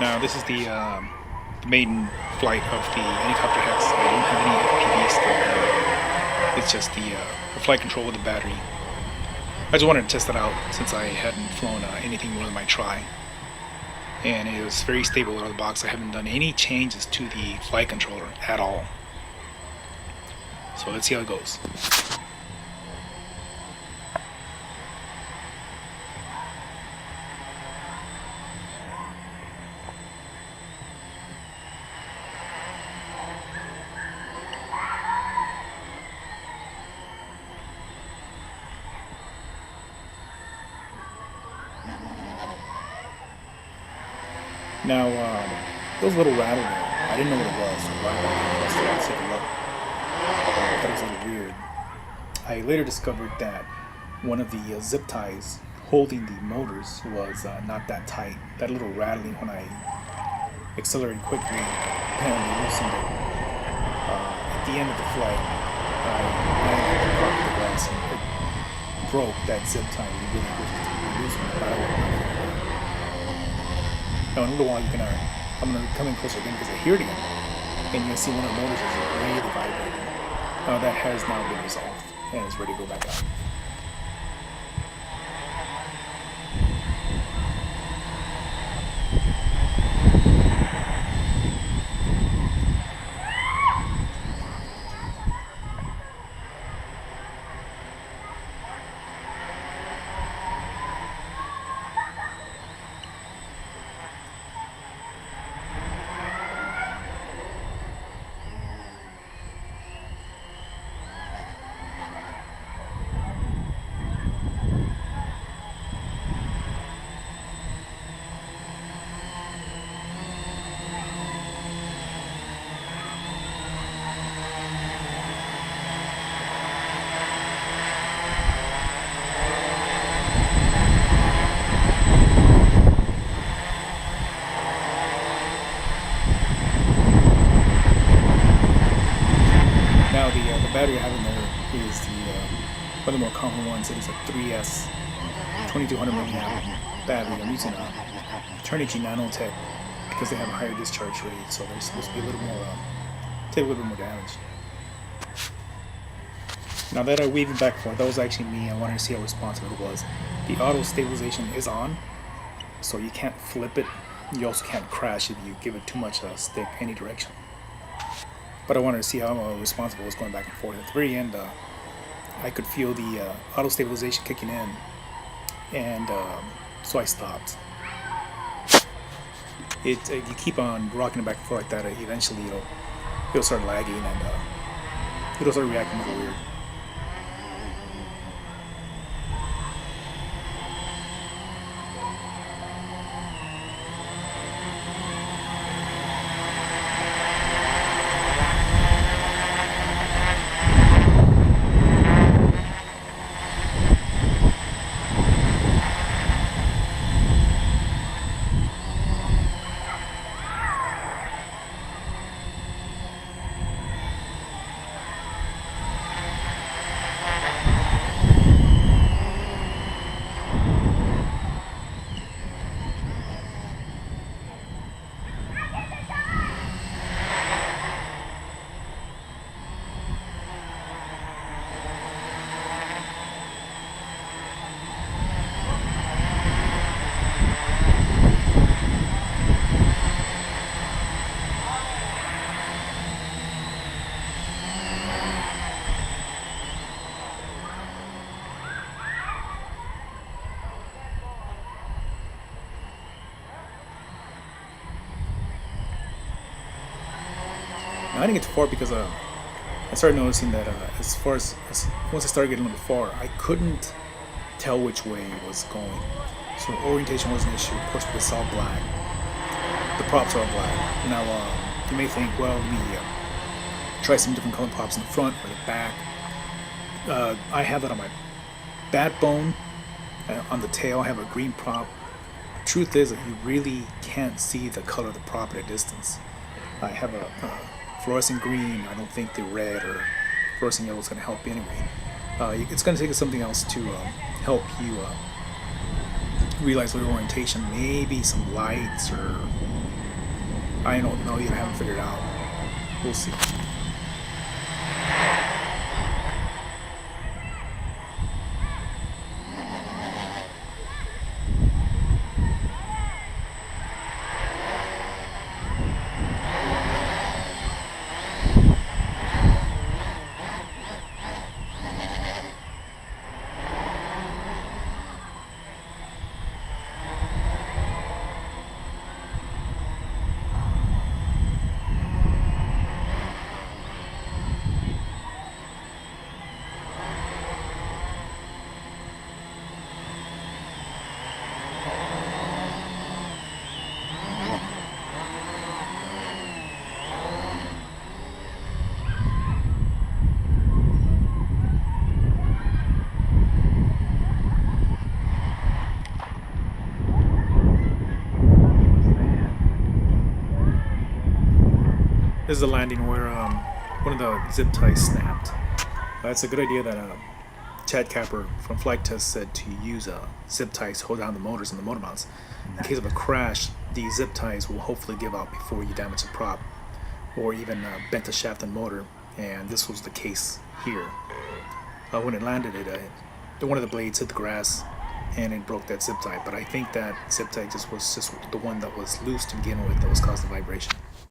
Now this is the maiden flight of the Anycopter Hex. I don't have any FPV still. It's just the flight control with the battery. I just wanted to test it out since I hadn't flown anything more than my try. And it was very stable out of the box. I haven't done any changes to the flight controller at all. So let's see how it goes. Now, there was a little rattle there. I didn't know what it was, so right away I took a look. I thought it was a little weird. I later discovered that one of the zip ties holding the motors was not that tight. That little rattling when I accelerated quickly apparently loosened it. At the end of the flight, I landed on the glass and it broke that zip tie really loosened it. Now in a little while I'm going to come in closer again because I hear it again. And you'll see one of the motors is really vibrating. That has now been resolved and is ready to go back out. The battery I have in there is one of the more common ones. It is a 3S 2200 milliamp battery. I'm using a Eternity Nanotech because they have a higher discharge rate, so they're supposed to be a little more, take a little bit more damage. Now that I waved it back for, that was actually me. I wanted to see how responsive it was. The auto stabilization is on, so you can't flip it. You also can't crash if you give it too much stick any direction. But I wanted to see how responsive it was going back and forth. At the very end, I could feel the auto stabilization kicking in, and so I stopped. You keep on rocking it back and forth like that. Eventually, it'll start lagging and it'll start reacting a little weird. Now, I didn't get too far because I started noticing that once I started getting a little far, I couldn't tell which way it was going. So orientation was an issue. Of course, it's all black. The props are all black. Now, you may think, well, let me try some different color props in the front or the back. I have that on my backbone. On the tail, I have a green prop. The truth is that you really can't see the color of the prop at a distance. I have a fluorescent green. I don't think the red or fluorescent yellow is going to help anyway. It's going to take something else to help you realize your orientation. Maybe some lights or I don't know yet. I haven't figured it out. We'll see. This is a landing where one of the zip ties snapped. It's a good idea that Chad Capper from Flite Test said to use zip ties to hold down the motors and the motor mounts. In case of a crash, the zip ties will hopefully give out before you damage the prop or even bent the shaft and motor, and this was the case here. When it landed, one of the blades hit the grass and it broke that zip tie, but I think that zip tie was just the one that was loose to begin with that was causing the vibration.